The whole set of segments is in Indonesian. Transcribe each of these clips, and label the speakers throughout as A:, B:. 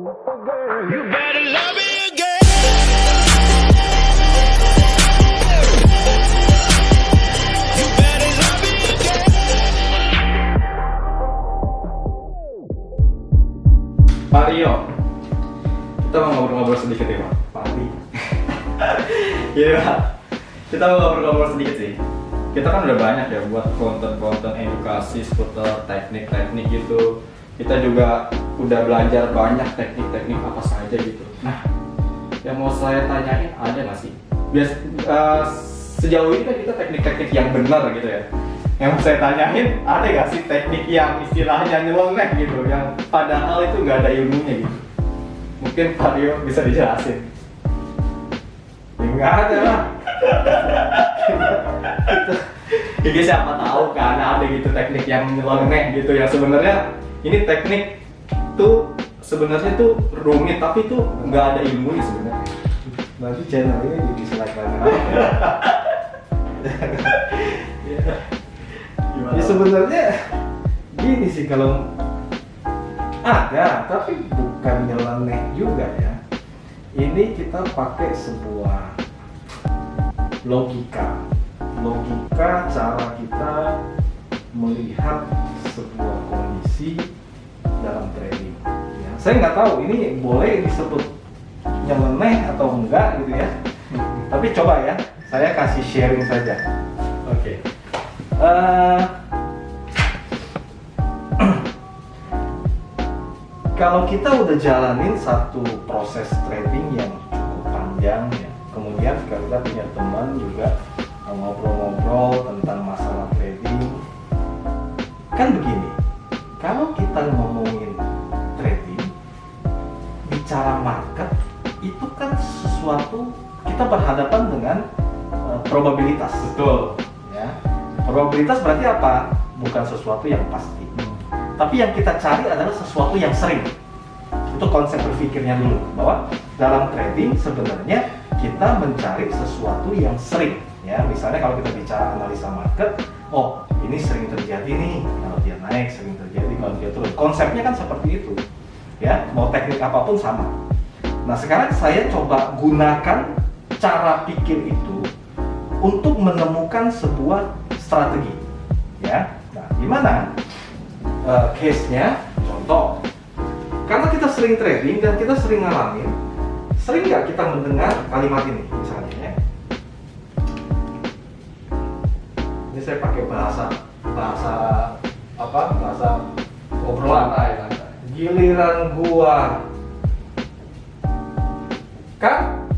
A: You better love me again. You better love me again.
B: Pak Rio, kita mau ngobrol-ngobrol sedikit ya Pak Ali. Iya Pak, kita mau ngobrol-ngobrol sedikit sih. Kita kan udah banyak ya buat konten-konten edukasi seputar teknik-teknik gitu. Kita juga udah belajar banyak teknik-teknik apa saja gitu. Nah, yang mau saya tanyain ada nggak sih? Sejauh ini kan kita teknik-teknik yang benar gitu ya. Yang mau saya tanyain, ada nggak sih teknik yang istilahnya nyeleneh gitu, yang padahal itu nggak ada ilmunya gitu? Mungkin Pak Rio bisa dijelasin. Ya nggak ada lah. Jadi siapa tahu kan ada gitu teknik yang nyeleneh gitu, yang sebenarnya ini teknik tuh sebenarnya tuh rumit tapi tuh nggak ada ilmunya sebenarnya.
C: Nanti channel ini di dislike lagi. Ya sebenarnya gini sih, kalau ada tapi bukan nyeleneh juga ya. Ini kita pakai sebuah logika cara kita melihat sebuah kondisi dalam trading. Ya, saya nggak tahu ini boleh disebut nyeleneh atau enggak gitu ya. Tapi coba ya, saya kasih sharing saja.
B: Oke.
C: Kalau kita udah jalanin satu proses trading yang cukup panjang ya, kemudian kita punya teman juga ngobrol-ngobrol tentang masalah trading, kan begini, kalau kita ngomongin trading, bicara market, itu kan sesuatu kita berhadapan dengan probabilitas.
B: Betul.
C: Ya. Probabilitas berarti apa? Bukan sesuatu yang pasti. Tapi yang kita cari adalah sesuatu yang sering. Itu konsep berpikirnya dulu, bahwa dalam trading sebenarnya kita mencari sesuatu yang sering. Ya, misalnya kalau kita bicara analisa market, oh ini sering terjadi nih, kalau dia naik sering terjadi, kalau dia turun. Konsepnya kan seperti itu. Ya, mau teknik apapun sama. Nah, sekarang saya coba gunakan cara pikir itu untuk menemukan sebuah strategi. Ya, nah gimana? Case-nya, contoh, karena kita sering trading dan kita sering ngalamin, sering nggak kita mendengar kalimat ini, misalnya ya. Ini saya pakai bahasa obrolan. Giliran gua kan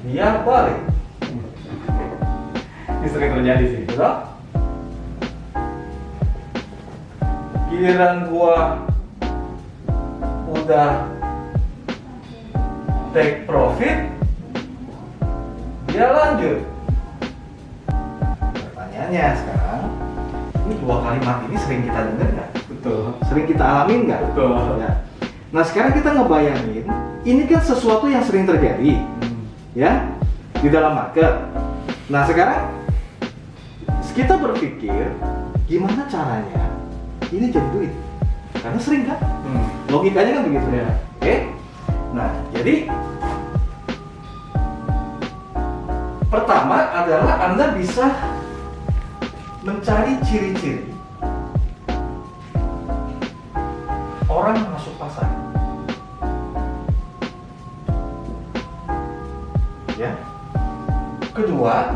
C: dia balik.
B: Ini sering terjadi sih.
C: Betul? Giliran gua udah take profit, dia lanjut. Pertanyaannya sekarang, ini dua kalimat ini sering kita dengar nggak?
B: Betul.
C: Sering kita alamin nggak?
B: Betul.
C: Ya. Nah sekarang kita ngebayangin, ini kan sesuatu yang sering terjadi, ya, di dalam market. Nah sekarang kita berpikir, gimana caranya ini jadi duit? Karena sering kan? Logikanya kan begitu ya. Oke? Nah, jadi pertama adalah Anda bisa mencari ciri-ciri orang masuk pasar. Ya. Kedua,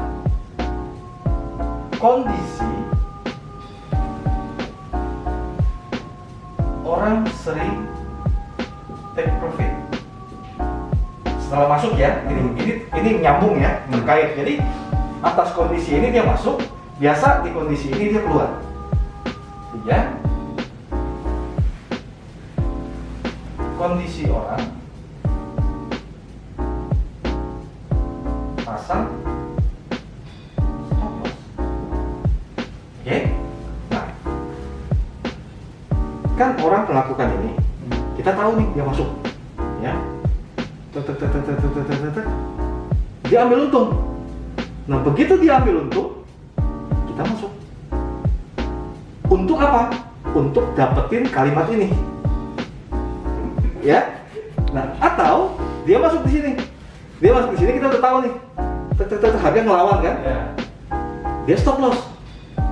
C: kondisi orang sering take profit setelah masuk ya. Ini nyambung ya, terkait. Jadi atas kondisi ini dia masuk, biasa di kondisi ini dia keluar. Ya. Kondisi orang pasang stop loss. Oke. Nah, kan orang melakukan ini, kita tahu nih dia masuk, ya, dia ambil untung. Nah begitu dia ambil untung, kita masuk. Untuk apa? Untuk dapetin kalimat ini. ya. Nah, atau dia masuk di sini. Dia masuk di sini, kita udah tahu nih. Harga ngelawan kan?
B: Ya.
C: Dia stop loss.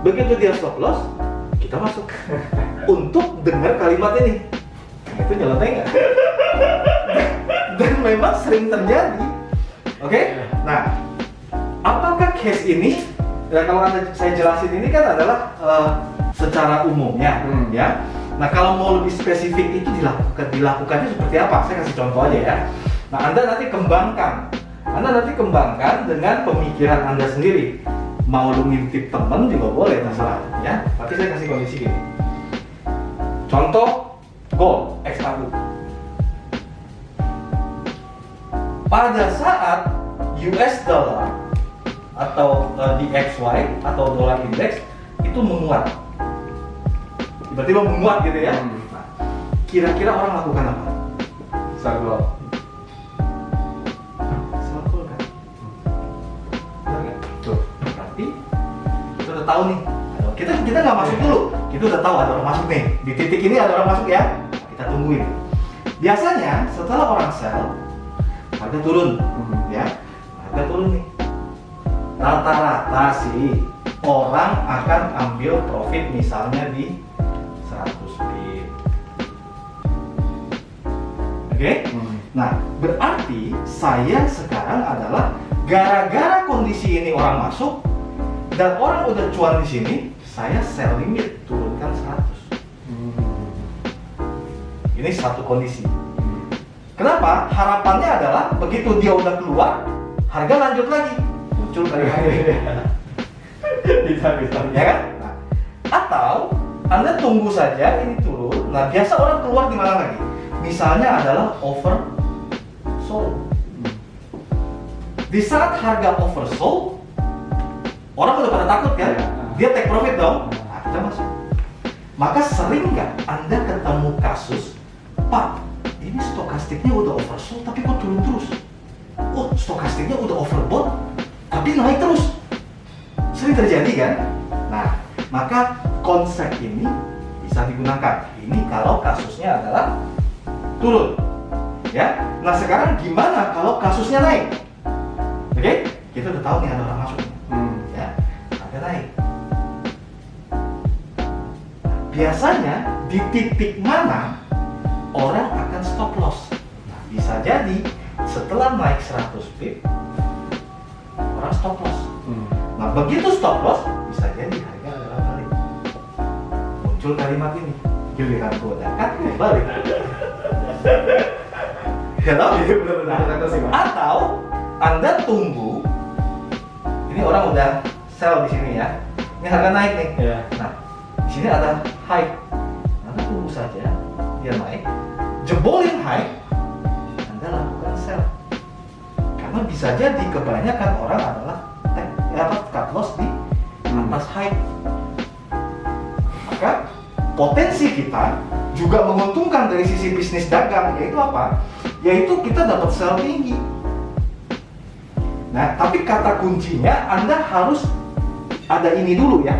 C: Begitu dia stop loss, kita masuk untuk dengar kalimat ini. Nah, itu nyeleneh nggak? Dan memang sering terjadi. Oke? Nah, apakah case ini? Ya, kalau saya jelasin ini kan adalah secara umumnya, ya. Nah, kalau mau lebih spesifik itu dilakukannya seperti apa? Saya kasih contoh aja ya. Nah, Anda nanti kembangkan dengan pemikiran Anda sendiri. Mau lu ngintip temen juga boleh, terserah ya. Tapi saya kasih kondisi gini. Contoh gold XAU. Pada saat US dollar atau DXY atau dolar indeks itu menguat, tiba-tiba menguat gitu ya. Nah, kira-kira orang lakukan apa?
B: Sargol.
C: Betul kan? Benar nggak? Tuh, berarti kita udah tahu nih. Kita nggak masuk dulu. Kita udah tahu ada orang masuk nih. Di titik ini ada orang masuk ya. Kita tungguin. Biasanya setelah orang sell, harga turun, ya. Harga turun nih. Rata-rata sih orang akan ambil profit misalnya di 100 pip. Oke? Nah, berarti saya sekarang adalah gara-gara kondisi ini orang masuk dan orang udah cuan di sini, saya sell limit turunkan 100. Ini satu kondisi. Kenapa? Harapannya adalah begitu dia udah keluar, harga lanjut lagi, muncul kali lagi.
B: Bisa.
C: Ya kan? Nah, atau Anda tunggu saja ini turun. Nah, biasa orang keluar di mana lagi? Misalnya adalah oversold. Di saat harga oversold, orang udah pada takut kan? Dia take profit dong. Nah, kita masuk. Maka sering nggak Anda ketemu kasus, Pak, ini stokastiknya udah oversold tapi kok turun terus? Oh, stokastiknya udah overbought tapi naik terus. Sering terjadi kan? Nah, maka konsep ini bisa digunakan. Ini kalau kasusnya adalah turun, ya. Nah, sekarang gimana kalau kasusnya naik? Oke, kita udah tahu nih ada orang masuk, ya. Harga naik. Biasanya di titik mana orang akan stop loss? Nah, bisa jadi setelah naik 100 pip, orang stop loss. Nah, begitu stop loss, bisa jadi harga adalah balik. Muncul kalimat ini, giliran gua dekat, gua balik. Hello?
B: Benar-benar.
C: Atau Anda tunggu, ini orang udah sell di sini ya. Ini harga naik nih.
B: Ya.
C: Nah, di sini ada high. Anda tunggu saja, dia naik, jebolin high, Anda lakukan sell. Karena bisa jadi kebanyakan orang adalah cut loss di atas high. Maka potensi kita juga menguntungkan dari sisi bisnis dagang, yaitu apa? Yaitu kita dapat sell tinggi. Nah, tapi kata kuncinya Anda harus ada ini dulu ya.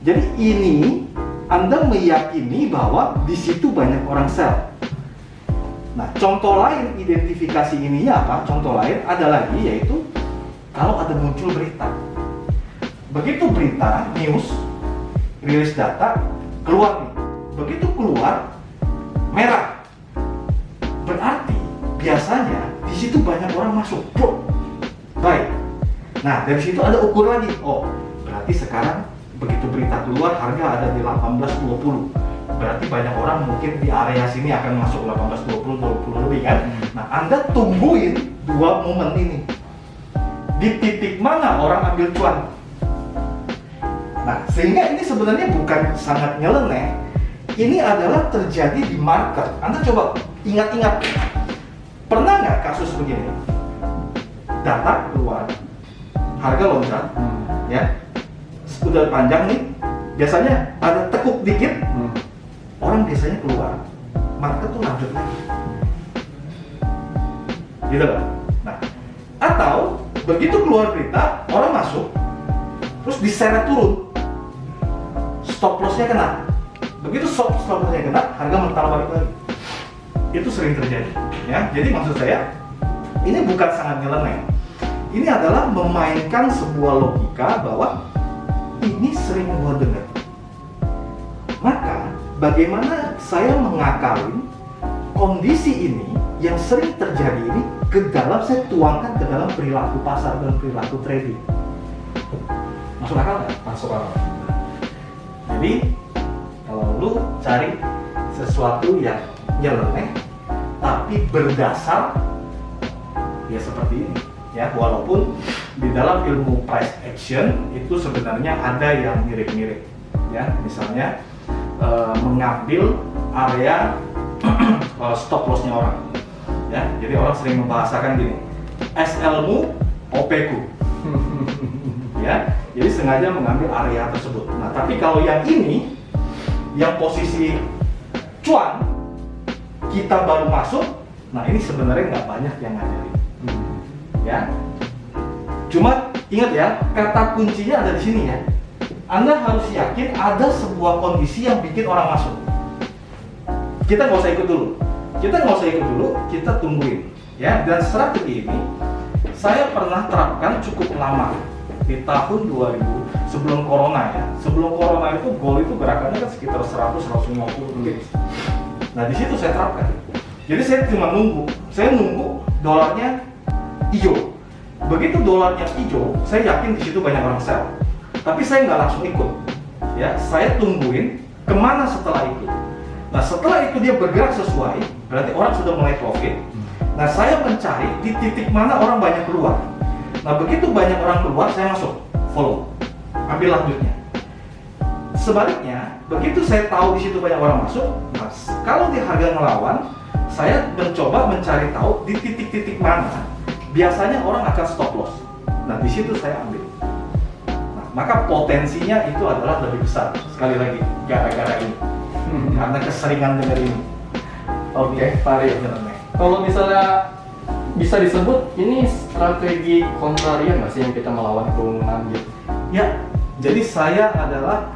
C: Jadi ini Anda meyakini bahwa di situ banyak orang sell. Nah, contoh lain identifikasi ininya apa? Contoh lain ada lagi yaitu kalau ada muncul berita. Begitu berita, news, rilis data, keluar nih. Begitu keluar, merah. Berarti biasanya di situ banyak orang masuk. Bro. Baik. Nah, dari situ ada ukur lagi. Oh, berarti sekarang begitu berita keluar harga ada di 18.20. Berarti banyak orang mungkin di area sini akan masuk 18.20, 20 lebih kan? Nah, Anda tungguin dua momen ini. Di titik mana orang ambil cuan? Nah, sehingga ini sebenarnya bukan sangat nyeleneh. Ini adalah terjadi di market. Anda coba ingat-ingat. Pernah nggak kasus begini? Data keluar, harga loncat, ya. Udah panjang nih. Biasanya ada tekuk dikit, orang biasanya keluar. Market tuh lanjut lagi. Gitu loh. Nah, atau begitu keluar berita, orang masuk, terus diseret turun, stop lossnya kena. Begitu stop lossnya kena, harga mental balik lagi. itu sering terjadi. Ya, jadi maksud saya ini bukan sangat nyeleneh. Ini adalah memainkan sebuah logika bahwa ini sering gua dengar. Maka bagaimana saya mengakalin kondisi ini yang sering terjadi ini ke dalam, saya tuangkan ke dalam perilaku pasar dan perilaku trading. Masuk akal nggak?
B: Masuk akal.
C: Jadi kalau lu cari sesuatu yang nyeleneh tapi berdasar ya seperti ini ya, walaupun di dalam ilmu price action itu sebenarnya ada yang mirip-mirip ya, misalnya mengambil area stop lossnya orang ya, jadi orang sering membahasakan gini, SL-mu OP-ku ya, jadi sengaja mengambil area tersebut. Nah tapi kalau yang ini yang posisi cuan kita baru masuk, nah ini sebenarnya nggak banyak yang ngajarin ya. Cuma ingat ya, kata kuncinya ada di sini ya. Anda harus yakin ada sebuah kondisi yang bikin orang masuk. Kita nggak usah ikut dulu. Kita tungguin ya. Dan strategi ini saya pernah terapkan cukup lama di tahun 2000 sebelum corona ya. Sebelum corona itu gold itu gerakannya kan sekitar 100-150 pips. Nah di situ saya terapkan. Jadi saya cuma nunggu. Saya nunggu dolarnya hijau. Begitu dolarnya hijau, saya yakin di situ banyak orang sell. Tapi saya nggak langsung ikut. Ya, saya tungguin kemana setelah itu. Nah setelah itu dia bergerak sesuai, berarti orang sudah mulai profit. Nah saya mencari di titik mana orang banyak keluar. Nah begitu banyak orang keluar, saya masuk, follow, ambil lanjutnya. Sebaliknya, begitu saya tahu di situ banyak orang masuk, nah, kalau di harga ngelawan, saya mencoba mencari tahu di titik-titik mana biasanya orang akan stop loss. Nah di situ saya ambil. Nah, maka potensinya itu adalah lebih besar. Sekali lagi, gara-gara ini, karena keseringan dengar ini.
B: Oke, Pak Rio. Kalau misalnya bisa disebut ini strategi kontrarian nggak sih yang kita melawan kerumunan gitu?
C: Ya, jadi saya adalah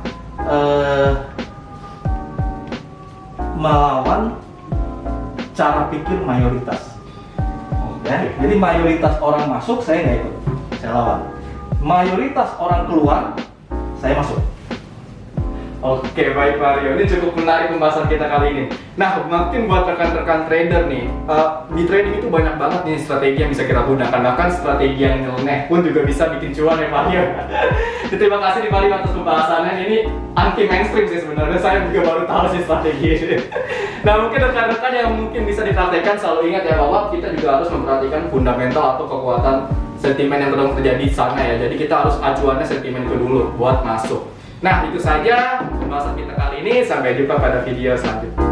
C: melawan cara pikir mayoritas. Ya, jadi mayoritas orang masuk, saya nggak ikut, saya lawan. Mayoritas orang keluar, saya masuk.
B: Oke, baik Pak Rio, ini cukup menarik pembahasan kita kali ini. Nah, mungkin buat rekan-rekan trader nih, di trading itu banyak banget nih strategi yang bisa kita gunakan. Bahkan strategi yang nyeleneh pun juga bisa bikin cuan ya Pak Rio. Terima kasih nih Pak Rio atas pembahasannya. Ini anti mainstream sih sebenarnya, saya juga baru tahu sih strategi ini. Nah, mungkin rekan-rekan yang mungkin bisa dipraktekkan, selalu ingat ya bahwa kita juga harus memperhatikan fundamental atau kekuatan sentimen yang sedang terjadi di sana ya. Jadi kita harus acuannya sentimen itu dulu buat masuk. Nah, itu saja pembahasan kita kali ini. Sampai jumpa pada video selanjutnya.